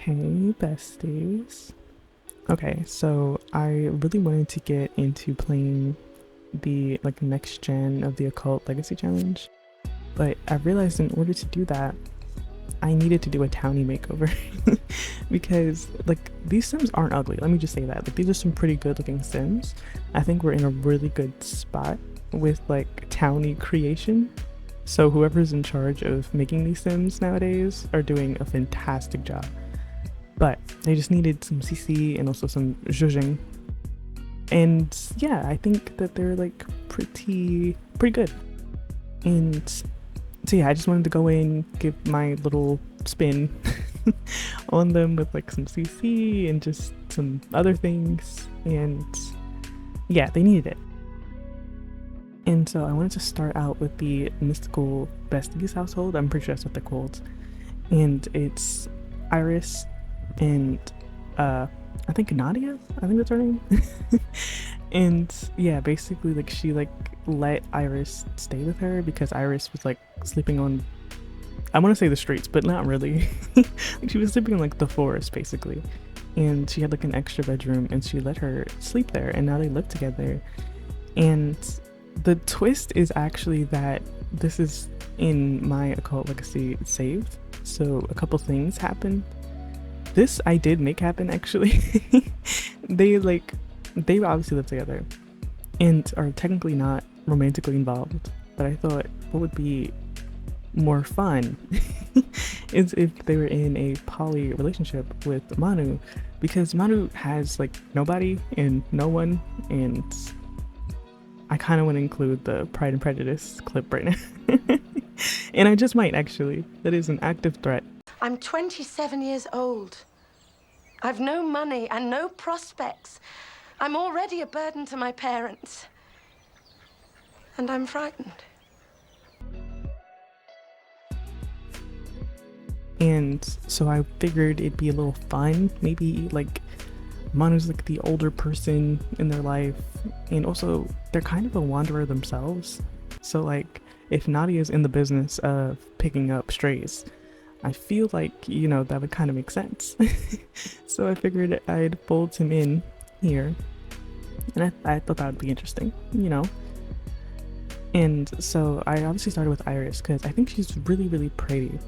Hey, besties. Okay, so I really wanted to get into playing the next gen of the Occult Legacy Challenge, but I realized in order to do that, I needed to do a townie makeover because these Sims aren't ugly. Let me just say that. Like these are some pretty good looking Sims. I think we're in a really good spot with townie creation. So whoever's in charge of making these Sims nowadays are doing a fantastic job. But I just needed some CC and also some zhuzhing. And yeah, I think that they're pretty good. And so yeah, I just wanted to go in, give my little spin on them with some CC and just some other things. And yeah, they needed it. And so I wanted to start out with the mystical besties household. I'm pretty sure that's what they're called. And it's Iris and I think Nadia, I think that's her name. And yeah, basically she let Iris stay with her because Iris was sleeping on, I want to say the streets, but not really. She was sleeping in the forest basically, and she had an extra bedroom and she let her sleep there, and now they live together. And the twist is actually that this is in my Occult Legacy save, so a couple things happened. This I did make happen actually. they obviously live together and are technically not romantically involved, but I thought what would be more fun is if they were in a poly relationship with Manu, because Manu has nobody and no one, and I kind of want to include the Pride and Prejudice clip right now. And I just might actually. That is an active threat. I'm 27 years old. I've no money and no prospects. I'm already a burden to my parents. And I'm frightened. And so I figured it'd be a little fun. Maybe Manu's the older person in their life, and also they're kind of a wanderer themselves. So if Nadia's in the business of picking up strays, I feel that would kind of make sense. So I figured I'd fold him in here, and I thought that would be interesting, And so I obviously started with Iris because I think she's really pretty,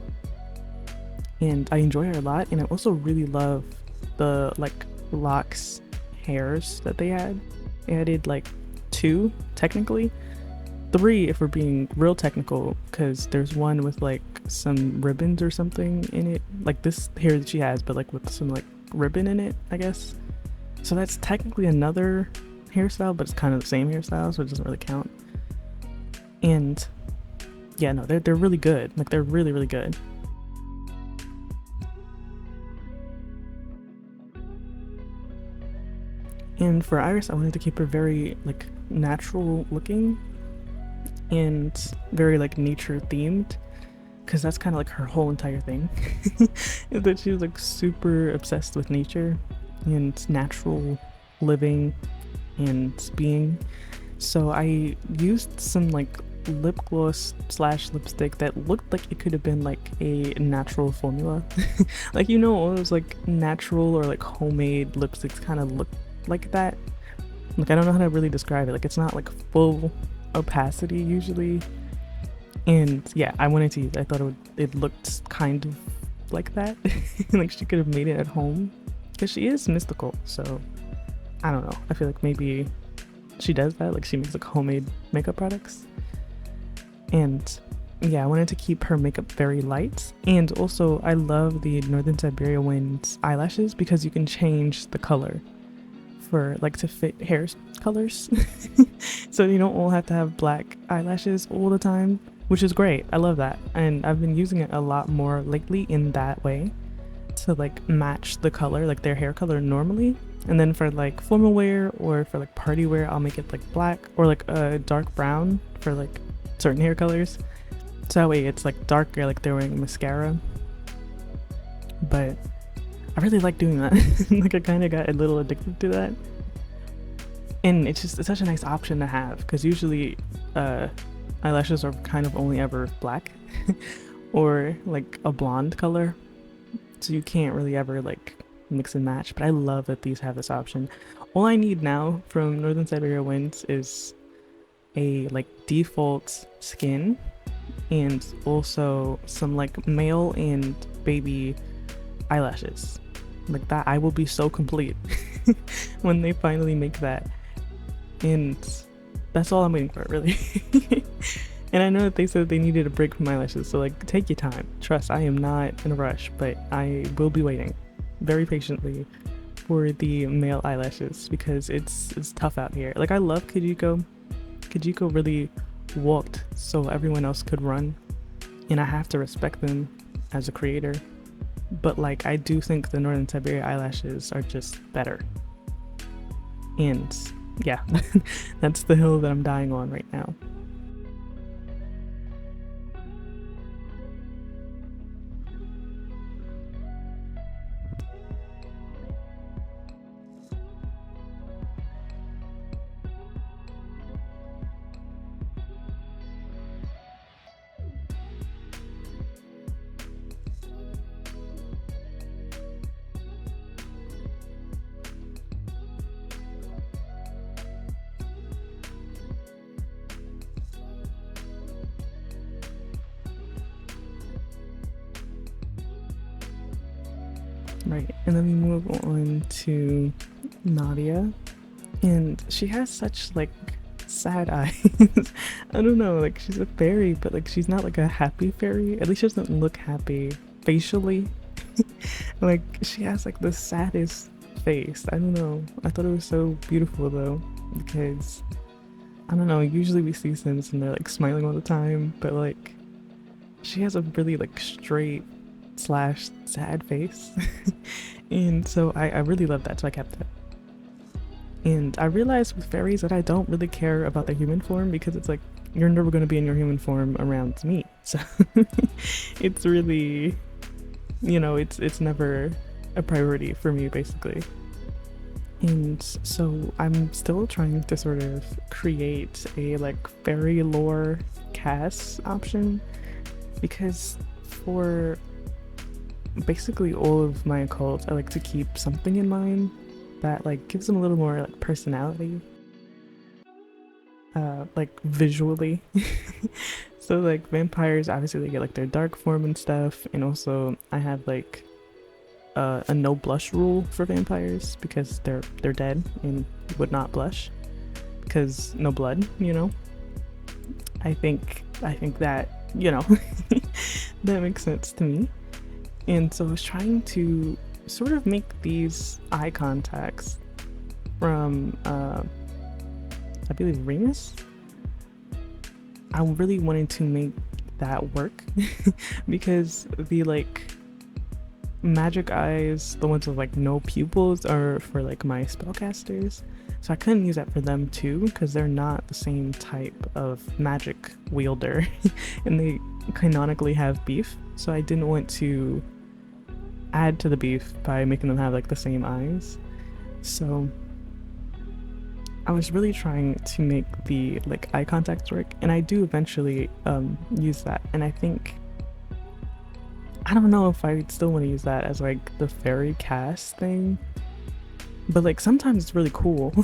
and I enjoy her a lot. And I also really love the locks hairs that they had. They added 2 technically, 3 if we're being real technical, because there's one with some ribbons or something in it, this hair that she has, but with some ribbon in it, I guess. So that's technically another hairstyle, but it's kind of the same hairstyle, so it doesn't really count. And yeah, no, they're really good. They're really good. And for Iris, I wanted to keep her very natural looking and very nature themed, because that's kind of her whole entire thing. Is that she's super obsessed with nature and natural living and being. So I used some lip gloss / lipstick that looked like it could have been a natural formula. All those natural or homemade lipsticks kind of look like that. I don't know how to really describe it. It's not full opacity usually. And yeah, I wanted to use it. I thought it looked kind of like that. She could have made it at home, because she is mystical, so I don't know. I feel maybe she does that, she makes homemade makeup products. And yeah, I wanted to keep her makeup very light. And also I love the Northern Siberia Wind eyelashes, because you can change the color for to fit hair colors. So you don't all have to have black eyelashes all the time, which is great. I love that, and I've been using it a lot more lately in that way, to match the color, their hair color normally. And then for formal wear or for party wear, I'll make it black or a dark brown for certain hair colors, so that way it's darker, they're wearing mascara. But I really like doing that. I kind of got a little addicted to that, and it's such a nice option to have, because usually eyelashes are kind of only ever black or a blonde color. so you can't really ever like mix and match. But I love that these have this option. All I need now from Northern Siberia Winds is a like default skin and also some like male and baby eyelashes. Like that, I will be so complete when they finally make that. And that's all I'm waiting for, really. And I know that they said they needed a break from eyelashes, so like take your time. Trust, I am not in a rush, but I will be waiting very patiently for the male eyelashes because it's tough out here. Like I love Kijiko. Kijiko really walked so everyone else could run, and I have to respect them as a creator. But like I do think the Northern Siberia eyelashes are just better. And yeah, that's the hill that I'm dying on right now. Right, and then we move on to Nadia, and she has such like sad eyes. I don't know, like she's a fairy, but like she's not like a happy fairy. At least she doesn't look happy facially. Like she has like the saddest face. I don't know. I thought it was so beautiful though, because I don't know, usually we see Sims and they're like smiling all the time, but like she has a really like straight slash sad face. And so I really love that, so I kept it. And I realized with fairies that I don't really care about their human form because it's like you're never going to be in your human form around me, so it's really, you know, it's never a priority for me basically. And so I'm still trying to sort of create a like fairy lore cast option because for basically all of my occults I like to keep something in mind that like gives them a little more like personality, like visually. So like vampires, obviously they get like their dark form and stuff, and also I have like a no blush rule for vampires because they're dead and would not blush because no blood, you know. I think that, you know, that makes sense to me. And so I was trying to sort of make these eye contacts from I believe Remus. I really wanted to make that work because the like magic eyes, the ones with like no pupils, are for like my spellcasters, so I couldn't use that for them too because they're not the same type of magic wielder and they canonically have beef, so I didn't want to add to the beef by making them have like the same eyes. So I was really trying to make the like eye contacts work, and I do eventually use that, and I think I don't know if I still want to use that as like the fairy cast thing, but like sometimes it's really cool.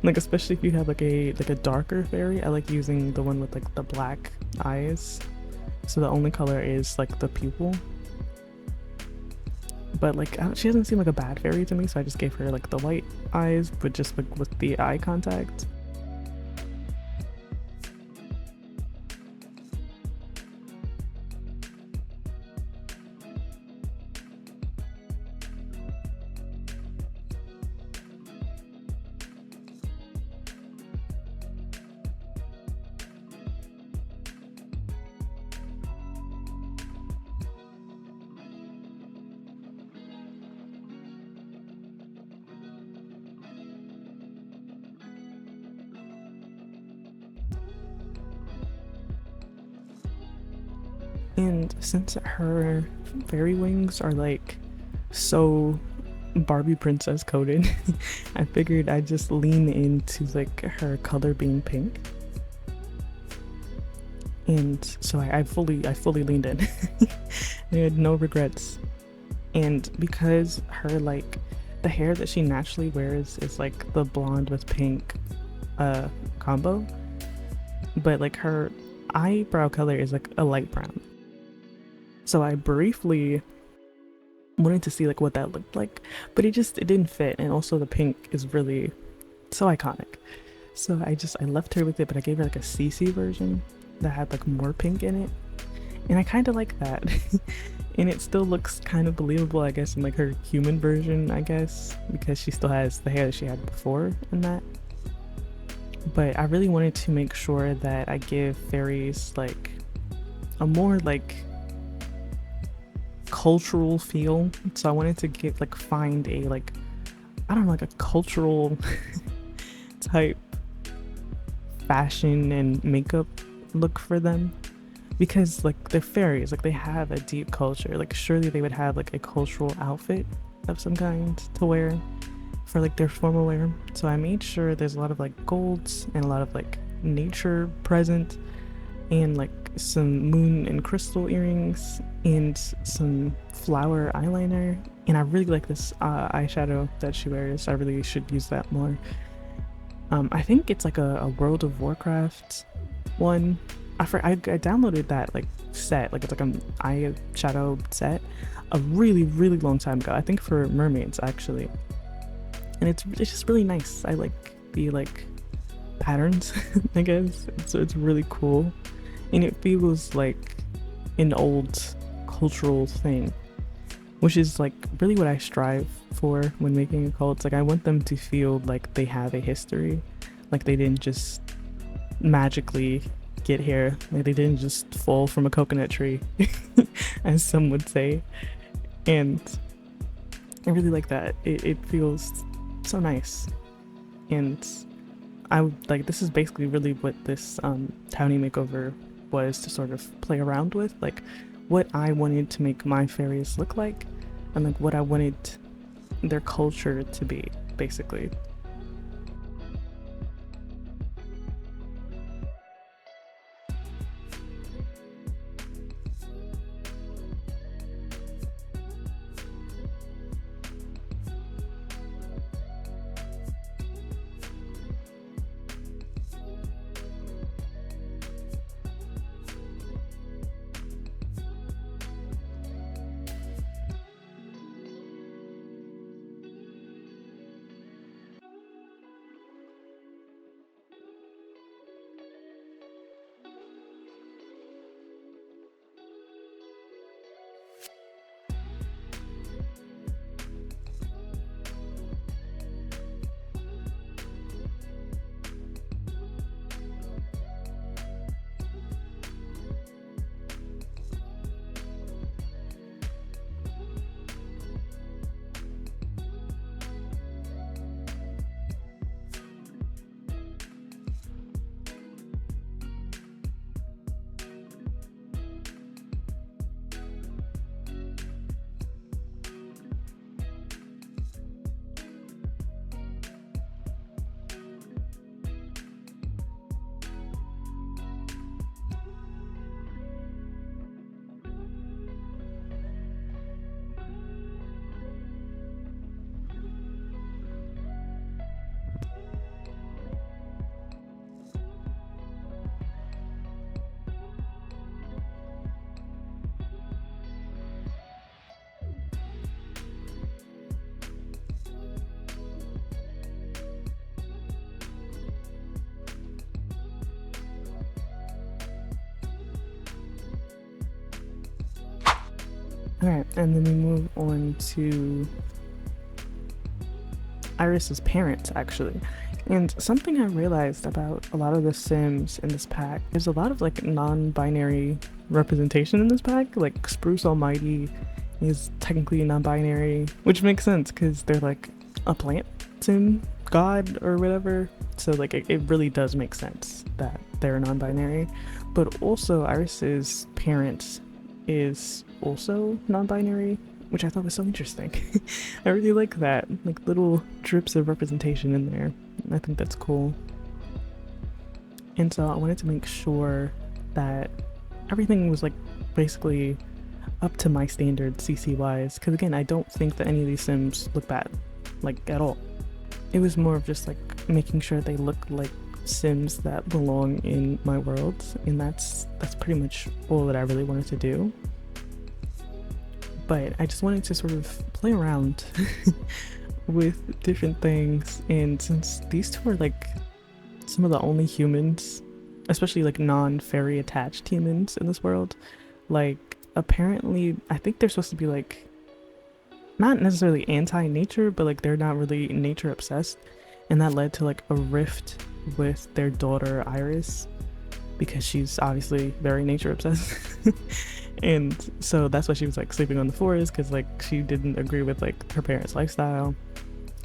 Like especially if you have like a darker fairy, I like using the one with like the black eyes, so the only color is like the pupil. But like she doesn't seem like a bad fairy to me, so I just gave her like the white eyes but just like with the eye contact. And since her fairy wings are like so Barbie princess coded, I figured I'd just lean into like her color being pink. And so I fully leaned in. I had no regrets. And because her like the hair that she naturally wears is like the blonde with pink combo, but like her eyebrow color is like a light brown. So I briefly wanted to see like what that looked like, but it didn't fit, and also the pink is really so iconic. So I left her with it, but I gave her like a CC version that had like more pink in it, and I kind of like that. And it still looks kind of believable, I guess, in like her human version, I guess, because she still has the hair that she had before in that. But I really wanted to make sure that I give fairies like a more like cultural feel. So I wanted to give like find a like, I don't know, like a cultural type fashion and makeup look for them, because like they're fairies, like they have a deep culture. Like surely they would have like a cultural outfit of some kind to wear for like their formal wear. So I made sure there's a lot of like golds and a lot of like nature present, and like some moon and crystal earrings and some flower eyeliner. And I really like this eyeshadow that she wears. I really should use that more. I think it's like a World of Warcraft one. I downloaded that like set, like it's like an eyeshadow set a really long time ago. I think for mermaids actually, and it's just really nice. I like the like patterns, I guess. So it's really cool, and it feels like an old cultural thing, which is like really what I strive for when making a cult. It's like I want them to feel like they have a history, like they didn't just magically get here, like they didn't just fall from a coconut tree, as some would say. And I really like that. It feels so nice, and I would like, this is basically really what this townie makeover was, to sort of play around with like what I wanted to make my fairies look like, and like what I wanted their culture to be, basically. Alright, and then we move on to Iris's parents, actually. And something I realized about a lot of the Sims in this pack, there's a lot of like non-binary representation in this pack. Like Spruce Almighty is technically non-binary, which makes sense because they're like a plant sim god or whatever. So like it really does make sense that they're non-binary. But also Iris's parents is also non-binary, which I thought was so interesting. I really like that, like little drips of representation in there. I think that's cool. And so I wanted to make sure that everything was like basically up to my standard CC wise, because again, I don't think that any of these Sims look bad, like at all. It was more of just like making sure they look like Sims that belong in my world, and that's pretty much all that I really wanted to do. But I just wanted to sort of play around with different things, and since these two are like some of the only humans, especially like non-fairy attached humans in this world, like apparently I think they're supposed to be like not necessarily anti-nature, but like they're not really nature obsessed, and that led to like a rift with their daughter Iris because she's obviously very nature obsessed. And so that's why she was like sleeping on the forest, because like she didn't agree with like her parents' lifestyle,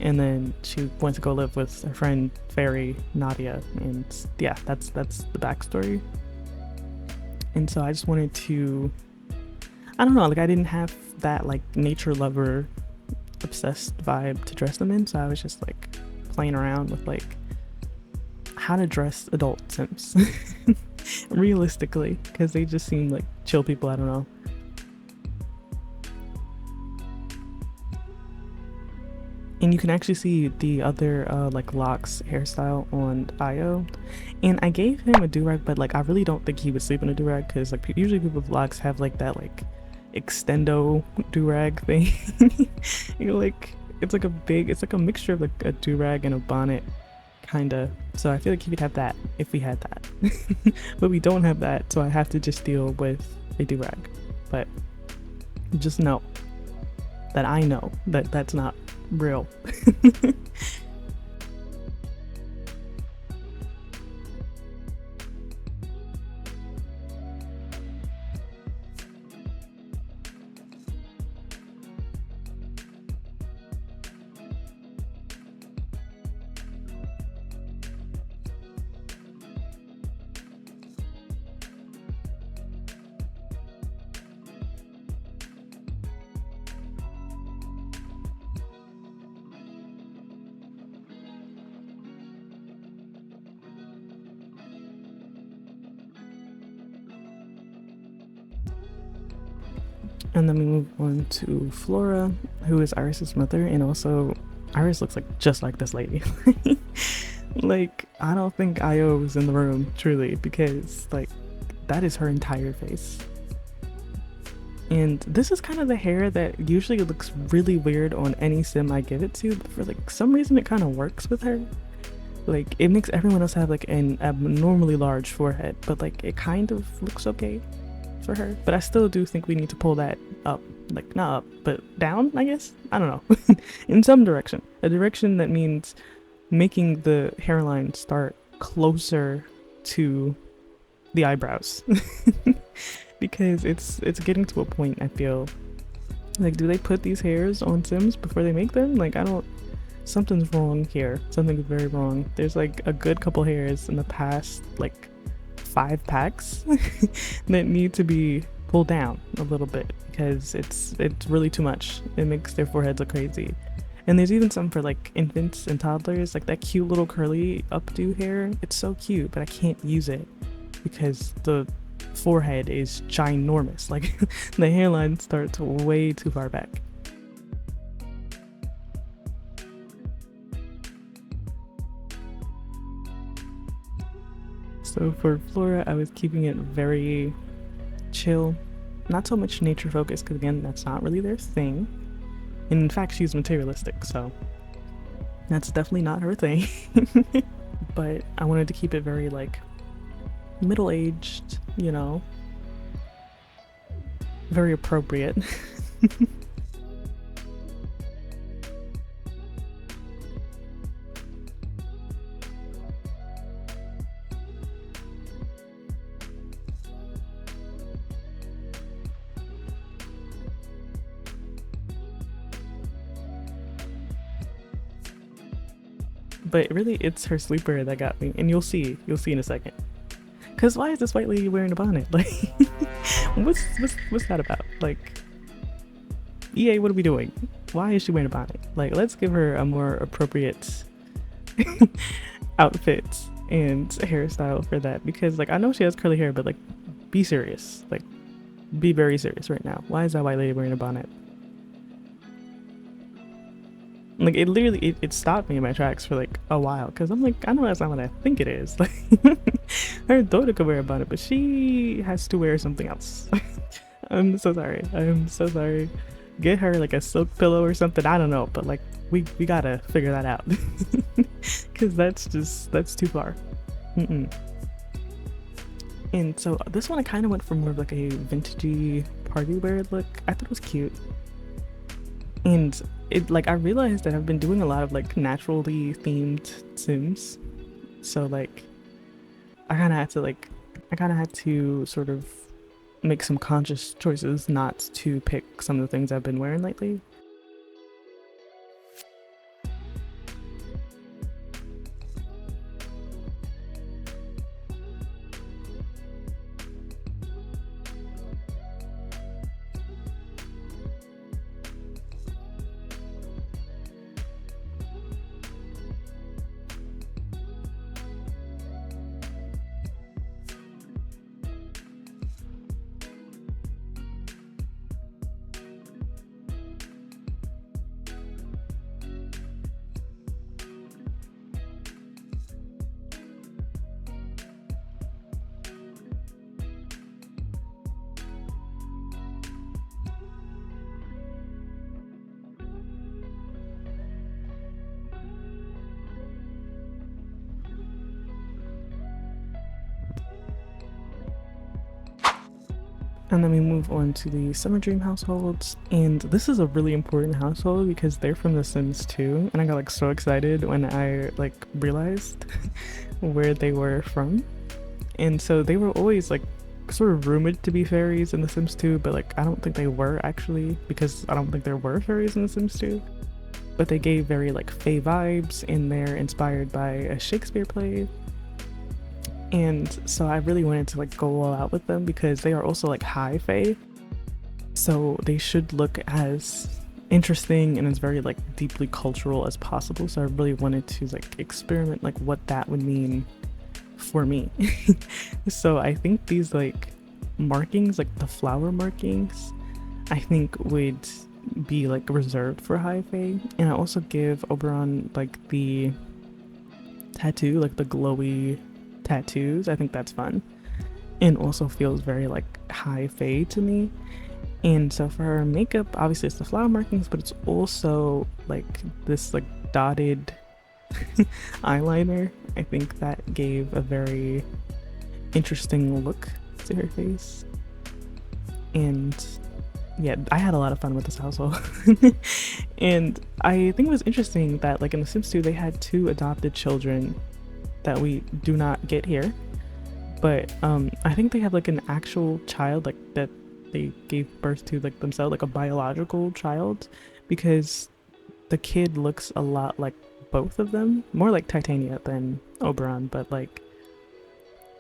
and then she went to go live with her friend fairy Nadia, and yeah, that's the backstory. And so I just wanted to, I don't know, like I didn't have that like nature lover obsessed vibe to dress them in, so I was just like playing around with like how to dress adult Sims realistically, because they just seem like chill people. I don't know. And you can actually see the other like Locks hairstyle on Io, and I gave him a do-rag, but like I really don't think he would sleep in a do-rag, because like usually people with locks have like that like extendo do-rag thing. You know, like it's like a mixture of like a do-rag and a bonnet kinda, so I feel like he would have that if we had that. But we don't have that, so I have to just deal with a do-rag. But just know that I know that that's not real. And then we move on to Flora, who is Iris's mother, and also Iris looks like just like this lady. Like I don't think Io was in the room truly, because like that is her entire face. And this is kind of the hair that usually looks really weird on any sim I give it to, but for like some reason it kind of works with her. Like it makes everyone else have like an abnormally large forehead, but like it kind of looks okay for her. But I still do think we need to pull that up, like not up but down, I guess. I don't know. In some direction, a direction that means making the hairline start closer to the eyebrows. Because it's getting to a point, I feel like, do they put these hairs on Sims before they make them? Like I don't, something's wrong here. Something's very wrong. There's like a good couple hairs in the past like 5 packs that need to be pulled down a little bit, because it's really too much. It makes their foreheads look crazy. And there's even some for like infants and toddlers, like that cute little curly updo hair. It's so cute, but I can't use it because the forehead is ginormous. Like the hairline starts way too far back. So for Flora, I was keeping it very chill, not so much nature focused, because again, that's not really their thing. And in fact, she's materialistic, so that's definitely not her thing. But I wanted to keep it very like middle-aged, you know, very appropriate. But really, it's her sleeper that got me, and you'll see in a second. Cause why is this white lady wearing a bonnet? Like, what's that about? Like, EA, what are we doing? Why is she wearing a bonnet? Like, let's give her a more appropriate outfit and hairstyle for that. Because like, I know she has curly hair, but like, be serious. Like, be very serious right now. Why is that white lady wearing a bonnet? Like, it literally, it stopped me in my tracks for like a while, because I'm like, I know that's not what I think it is. Like, her daughter could wear a bonnet, but she has to wear something else. I'm so sorry. I'm so sorry. Get her like a silk pillow or something. I don't know, but like, we gotta figure that out. Because that's too far. Mm-mm. And so this one I kind of went for more of like a vintagey party wear look. I thought it was cute. And it, like, I realized that I've been doing a lot of like naturally themed Sims. So like I kind of had to sort of make some conscious choices not to pick some of the things I've been wearing lately. And then we move on to the Summerdream households, and this is a really important household because they're from The Sims 2, and I got like so excited when I like realized where they were from. And so they were always like sort of rumored to be fairies in The Sims 2, but like I don't think they were actually, because I don't think there were fairies in The Sims 2. But they gave very like fae vibes, and they're inspired by a Shakespeare play. And so I really wanted to like go all out with them because they are also like high fae, so they should look as interesting and as very like deeply cultural as possible. So I really wanted to like experiment like what that would mean for me. So I think these like markings, like the flower markings, I think would be like reserved for high fae. And I also give Oberon like the tattoo, like the glowy tattoos. I think that's fun and also feels very like high fae to me. And so for her makeup, obviously it's the flower markings, but it's also like this like dotted eyeliner. I think that gave a very interesting look to her face. And yeah, I had a lot of fun with this household. And I think it was interesting that like in The Sims 2 they had 2 adopted children that we do not get here, but I think they have like an actual child like that they gave birth to like themselves, like a biological child, because the kid looks a lot like both of them, more like Titania than Oberon, but like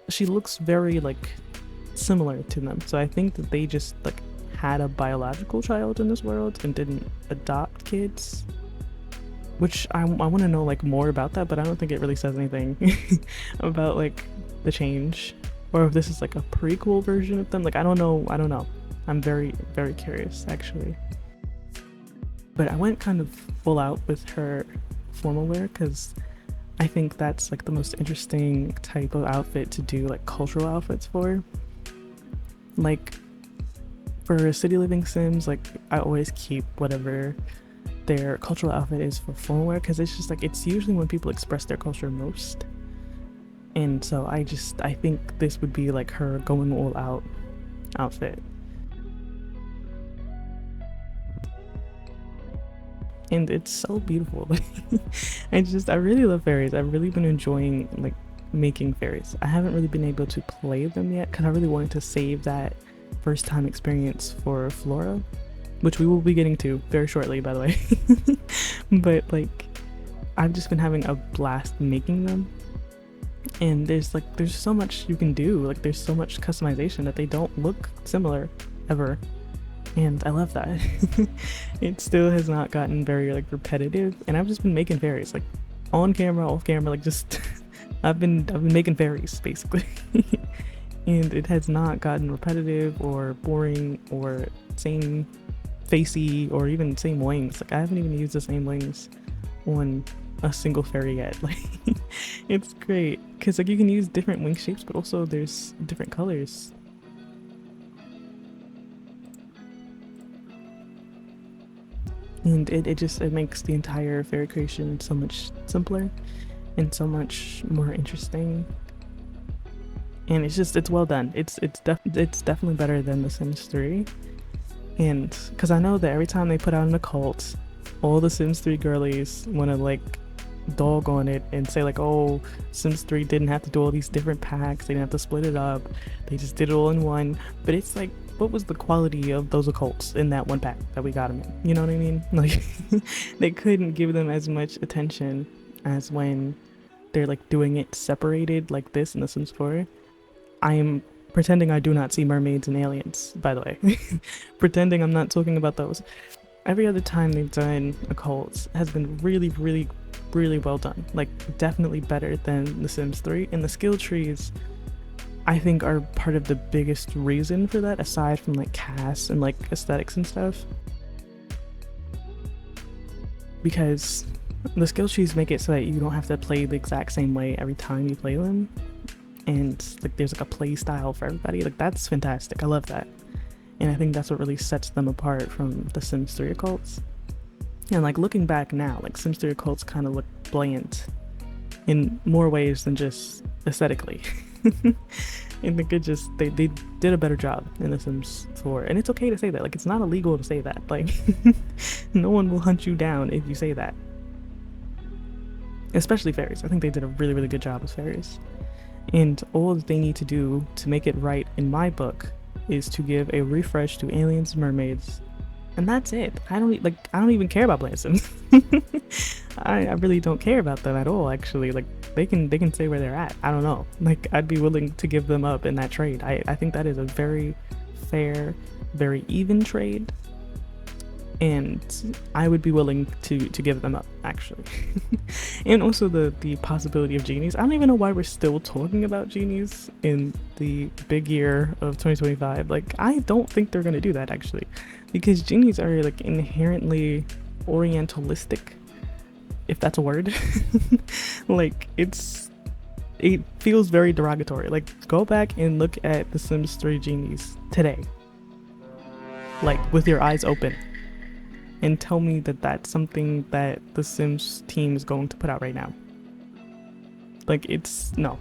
she looks very like similar to them. So I think that they just like had a biological child in this world and didn't adopt kids, which I want to know like more about that, but I don't think it really says anything about like the change, or if this is like a prequel version of them. Like I don't know. I'm very curious actually. But I went kind of full out with her formal wear because I think that's like the most interesting type of outfit to do like cultural outfits for. Like for city living Sims, like I always keep whatever their cultural outfit is for formal wear, because it's just like it's usually when people express their culture most. And so I think this would be like her going all out outfit. And it's so beautiful. I really love fairies. I've really been enjoying like making fairies. I haven't really been able to play them yet because I really wanted to save that first time experience for Flora, which we will be getting to very shortly, by the way. But like I've just been having a blast making them, and there's so much you can do. Like there's so much customization that they don't look similar ever, and I love that. It still has not gotten very like repetitive, and I've just been making fairies like on camera, off camera, like just I've been making fairies basically. And it has not gotten repetitive or boring or same facey or even same wings. Like I haven't even used the same wings on a single fairy yet. Like it's great because like you can use different wing shapes, but also there's different colors. And it makes the entire fairy creation so much simpler and so much more interesting. And it's well done. It's definitely better than The Sims 3. And because I know that every time they put out an occult, all the Sims 3 girlies want to like dog on it and say like, oh, Sims 3 didn't have to do all these different packs, they didn't have to split it up, they just did it all in one. But it's like, what was the quality of those occults in that one pack that we got them in? You know what I mean? Like they couldn't give them as much attention as when they're like doing it separated like this in The Sims 4. I am pretending I do not see mermaids and aliens, by the way. Pretending I'm not talking about those. Every other time they've done occults has been really, really, really well done. Like, definitely better than The Sims 3. And the skill trees, I think, are part of the biggest reason for that, aside from like cast and like aesthetics and stuff. Because the skill trees make it so that you don't have to play the exact same way every time you play them. And like there's like a play style for everybody. Like that's fantastic. I love that. And I think that's what really sets them apart from the Sims 3 occults. And like looking back now, like Sims 3 occults kind of look bland in more ways than just aesthetically. I think they did a better job in The Sims 4. And it's okay to say that. Like it's not illegal to say that. Like no one will hunt you down if you say that. Especially fairies. I think they did a really, really good job with fairies. And all that they need to do to make it right in my book is to give a refresh to aliens and mermaids, and that's it. I don't even care about Bland Sims. I really don't care about them at all. Actually, like they can stay where they're at. I don't know. Like I'd be willing to give them up in that trade. I think that is a very fair, very even trade. And I would be willing to give them up, actually. And also the possibility of genies. I don't even know why we're still talking about genies in the big year of 2025. Like, I don't think they're going to do that, actually. Because genies are, like, inherently orientalistic, if that's a word. Like, it feels very derogatory. Like, go back and look at The Sims 3 genies today. Like, with your eyes open. And tell me that that's something that the Sims team is going to put out right now. Like it's no.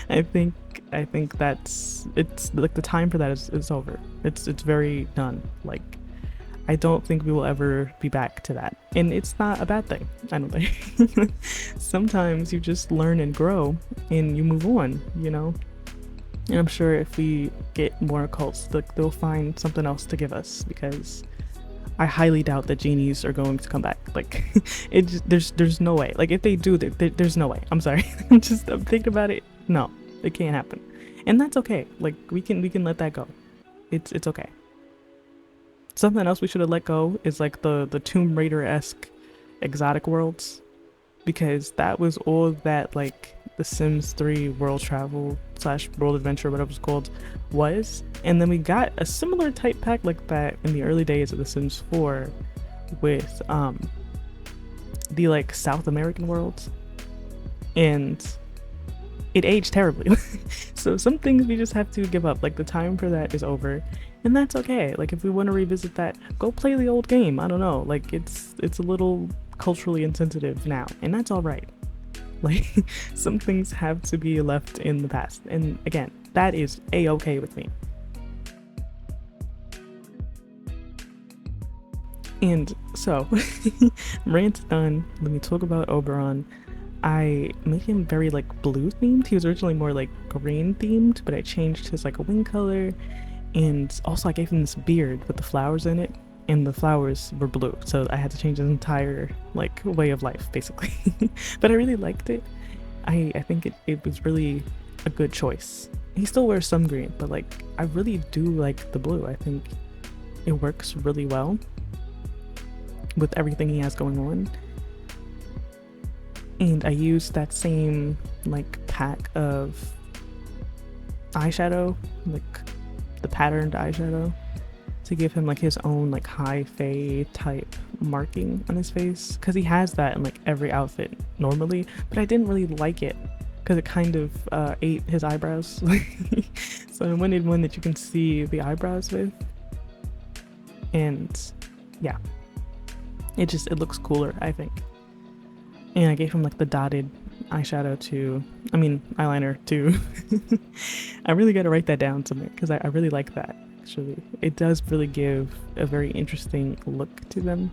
I think it's like the time for that is over. It's very done. Like I don't think we will ever be back to that. And it's not a bad thing, I don't think. Sometimes you just learn and grow and you move on, you know? And I'm sure if we get more occults, they'll find something else to give us, because I highly doubt that genies are going to come back. Like, there's no way. Like, if they do, there's no way. I'm sorry. I'm thinking about it. No, it can't happen, and that's okay. Like, we can let that go. It's okay. Something else we should have let go is like the Tomb Raider-esque exotic worlds, because that was all that like the Sims 3 world travel / world adventure, whatever it's called, was. And then we got a similar type pack like that in the early days of the Sims 4 with the like South American worlds, and it aged terribly. So some things we just have to give up. Like the time for that is over, and that's okay. Like if we want to revisit that, go play the old game. I don't know, like it's a little culturally insensitive now, and that's all right. Like some things have to be left in the past, and again, that is a-okay with me. And so rant done. Let me talk about Oberon. I made him very like blue themed. He was originally more like green themed, but I changed his like wing color, and also I gave him this beard with the flowers in it, and the flowers were blue, so I had to change his entire like way of life basically. But I really liked it. I think it was really a good choice. He still wears some green, but like I really do like the blue. I think it works really well with everything he has going on. And I used that same like pack of eyeshadow, like the patterned eyeshadow, to give him like his own like high fae type marking on his face, because he has that in like every outfit normally, but I didn't really like it because it kind of ate his eyebrows. So I wanted one that you can see the eyebrows with, and yeah, it looks cooler, I think. And I gave him like the dotted eyeshadow too. I mean eyeliner too. I really got to write that down somewhere because I really like that. Actually, it does really give a very interesting look to them.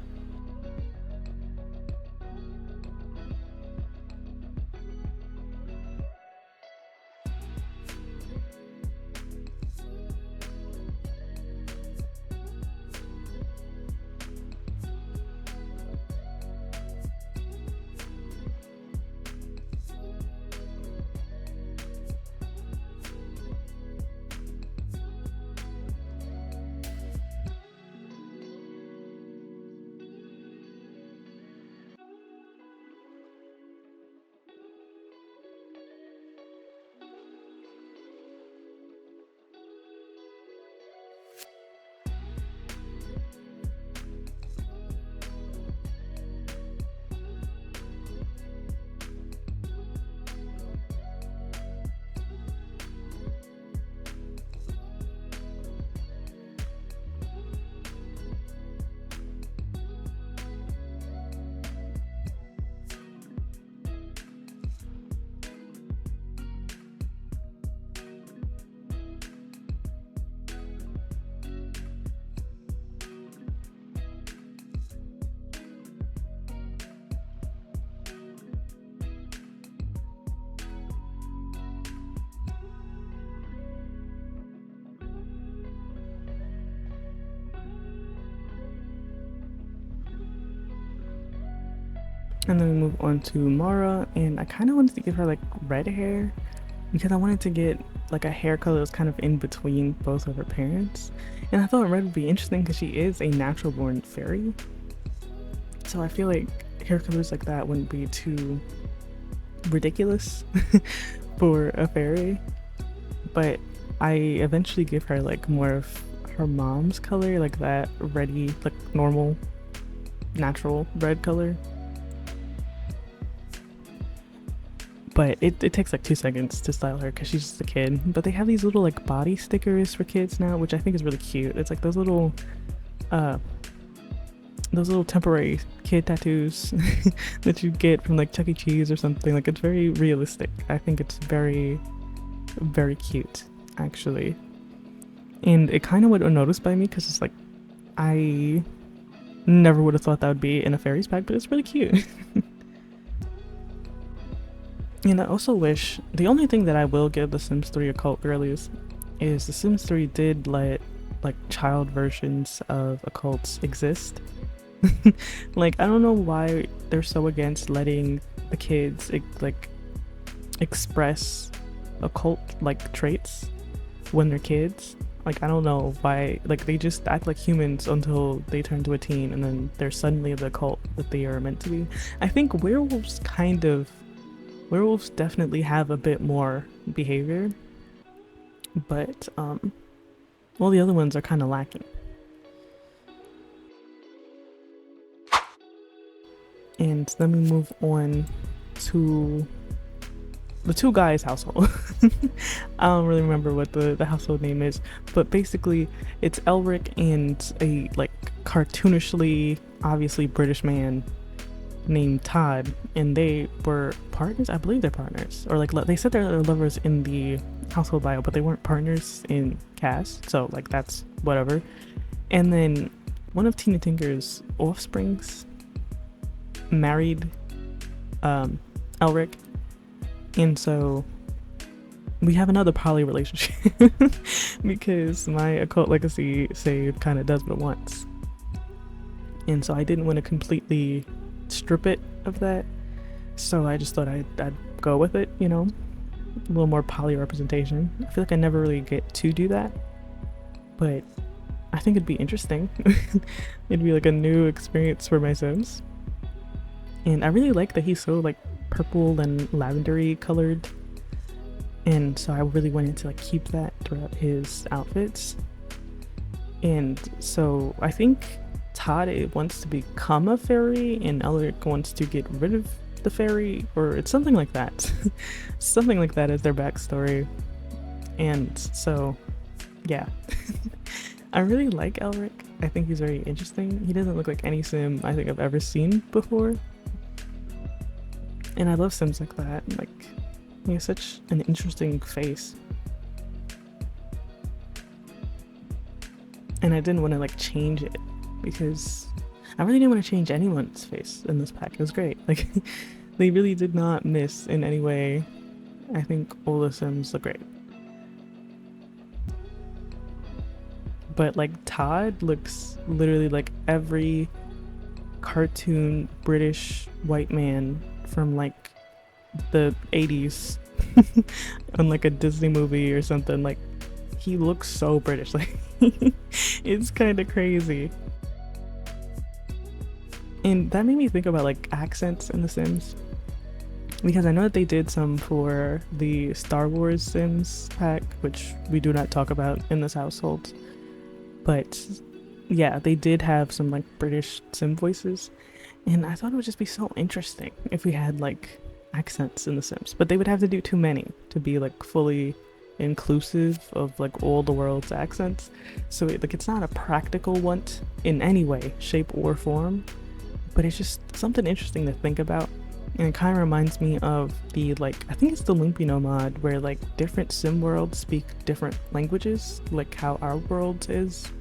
And then we move on to Mara, and I kind of wanted to give her like red hair because I wanted to get like a hair color that's kind of in between both of her parents. And I thought red would be interesting because she is a natural born fairy. So I feel like hair colors like that wouldn't be too ridiculous for a fairy. But I eventually give her like more of her mom's color, like that reddy, like normal, natural red color. But it takes like 2 seconds to style her because she's just a kid. But they have these little like body stickers for kids now, which I think is really cute. It's like those little temporary kid tattoos that you get from like Chuck E. Cheese or something. Like, it's very realistic. I think it's very, very cute, actually. And it kind of went unnoticed by me because it's like, I never would have thought that would be in a fairies pack, but it's really cute. And I also wish, the only thing that I will give the Sims 3 occult girlies is the Sims 3 did let like child versions of occults exist. Like, I don't know why they're so against letting the kids like express occult like traits when they're kids. Like, I don't know why, like, they just act like humans until they turn to a teen and then they're suddenly the occult that they are meant to be. I think werewolves definitely have a bit more behavior, but all the other ones are kind of lacking. And then we move on to the two guys' household. I don't really remember what the household name is, but basically it's Elric and a like cartoonishly obviously British man named Todd, and they were partners. I believe they're partners, or like they said they're lovers in the household bio, but they weren't partners in cast, so like that's whatever. And then one of Tina Tinker's offsprings married Elric, and so we have another poly relationship because my occult legacy save kind of does what it wants, and so I didn't want to completely strip it of that, so I just thought I'd go with it, you know, a little more poly representation. I feel like I never really get to do that, but I think it'd be interesting. It'd be like a new experience for my Sims. And I really like that he's so like purple and lavendery colored, And so I really wanted to like keep that throughout his outfits. And so I think Todd wants to become a fairy and Elric wants to get rid of the fairy, or it's something like that. Something like that is their backstory. And so yeah. I really like Elric. I think he's very interesting. He doesn't look like any sim I think I've ever seen before. And I love sims like that. Like, he has such an interesting face. And I didn't want to like change it because I really didn't want to change anyone's face in this pack. It was great. Like, they really did not miss in any way. I think all the sims look great. But like Todd looks literally like every cartoon British white man from like the 80s on like a Disney movie or something. Like, he looks so British. Like, it's kind of crazy. And that made me think about like accents in The Sims, because I know that they did some for the Star Wars Sims pack, which we do not talk about in this household. But yeah, they did have some like British sim voices, and I thought it would just be so interesting if we had like accents in The Sims, but they would have to do too many to be like fully inclusive of like all the world's accents. So like it's not a practical want in any way, shape, or form, but it's just something interesting to think about. And it kind of reminds me of the like, I think it's the Lumpino mod, where like different sim worlds speak different languages, like how our world is,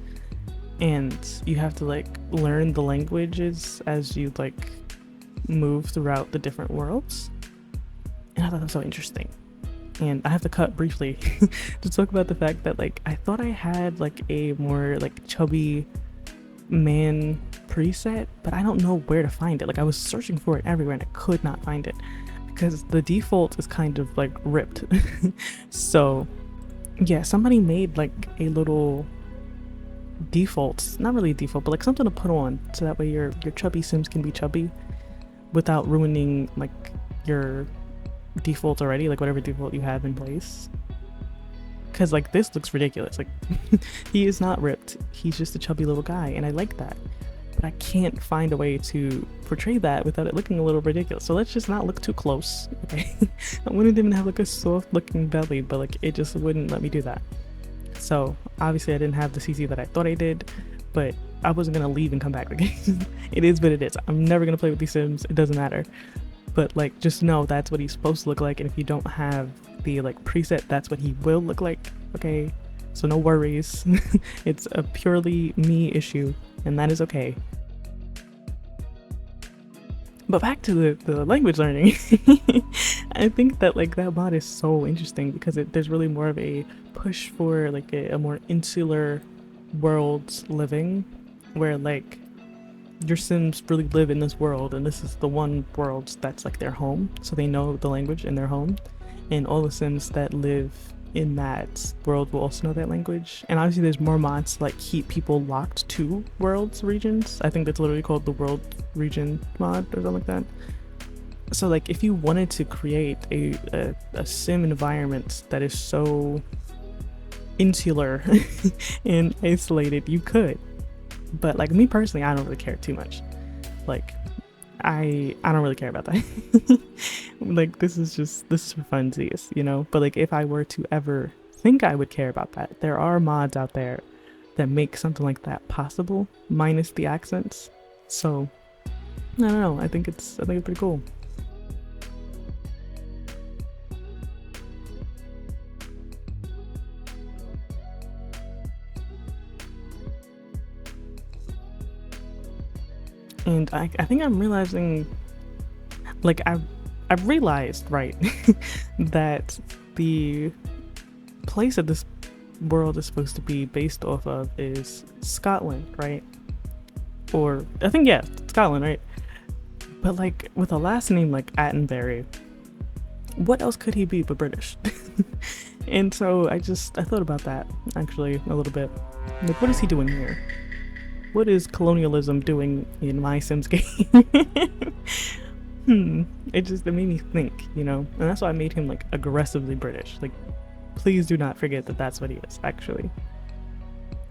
and you have to like learn the languages as you like move throughout the different worlds. And I thought that was so interesting. And I have to cut briefly to talk about the fact that like I thought I had like a more like chubby man preset, but I don't know where to find it. Like, I was searching for it everywhere and I could not find it because the default is kind of like ripped. So yeah, somebody made like a little default, not really a default, but like something to put on so that way your chubby sims can be chubby without ruining like your default already, like whatever default you have in place. Because like this looks ridiculous. Like, he is not ripped, he's just a chubby little guy, and I like that, but I can't find a way to portray that without it looking a little ridiculous. So let's just not look too close, okay? I wouldn't even have like a soft looking belly, but like it just wouldn't let me do that. So obviously I didn't have the CC that I thought I did, but I wasn't gonna leave and come back. Like, it is what it is. I'm never gonna play with these sims, it doesn't matter. But like, just know that's what he's supposed to look like, and if you don't have the like preset, that's what he will look like, okay? So no worries. It's a purely me issue, and that is okay. But back to the language learning. I think that like that mod is so interesting because there's really more of a push for like a more insular world living, where like your sims really live in this world, and this is the one world that's like their home, so they know the language in their home, and all the sims that live in that world will also know that language. And obviously there's more mods to like keep people locked to worlds regions. I think that's literally called the world region mod or something like that. So like if you wanted to create a sim environment that is so insular and isolated, you could. But like me personally, I don't really care too much. Like I don't really care about that. Like this is for funsies, you know? But like if I were to ever think I would care about that, there are mods out there that make something like that possible, minus the accents. So I don't know, I think it's pretty cool. And I think I'm realizing, like I've realized, right, that the place that this world is supposed to be based off of is Scotland, right? Or I think, yeah, Scotland, right? But like with a last name like Attenbury, what else could he be but British? And so I thought about that actually a little bit. Like, what is he doing here? What is colonialism doing in my Sims game? it made me think, you know, and that's why I made him like aggressively British. Like, please do not forget that that's what he is, actually.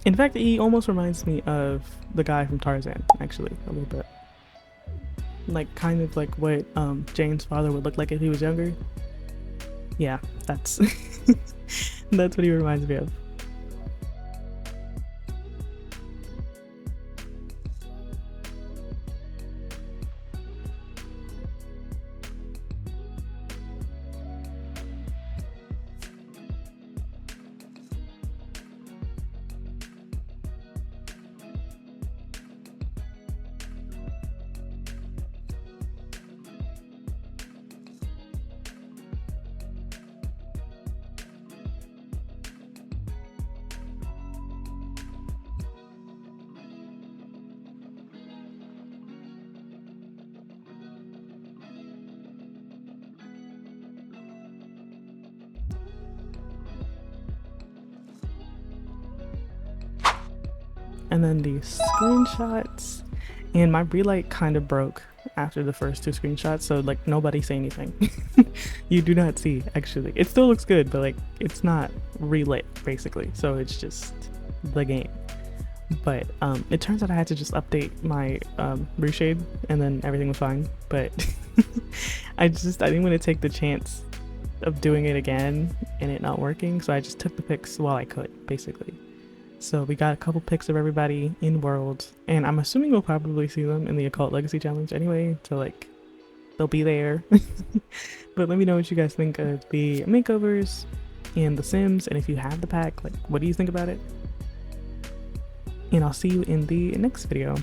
In fact, he almost reminds me of the guy from Tarzan, actually, a little bit. Like, kind of like what Jane's father would look like if he was younger. Yeah, that's that's what he reminds me of. And then the screenshots, and my relight kind of broke after the first two screenshots, so like nobody say anything. You do not see, actually. It still looks good, but like it's not relit basically, so it's just the game. But it turns out I had to just update my reshade and then everything was fine. But I didn't want to take the chance of doing it again and it not working, so I just took the pics while I could, basically. So we got a couple pics of everybody in world, and I'm assuming we'll probably see them in the Occult Legacy Challenge anyway, so like they'll be there. But let me know what you guys think of the makeovers and the Sims, and if you have the pack, like what do you think about it? And I'll see you in the next video.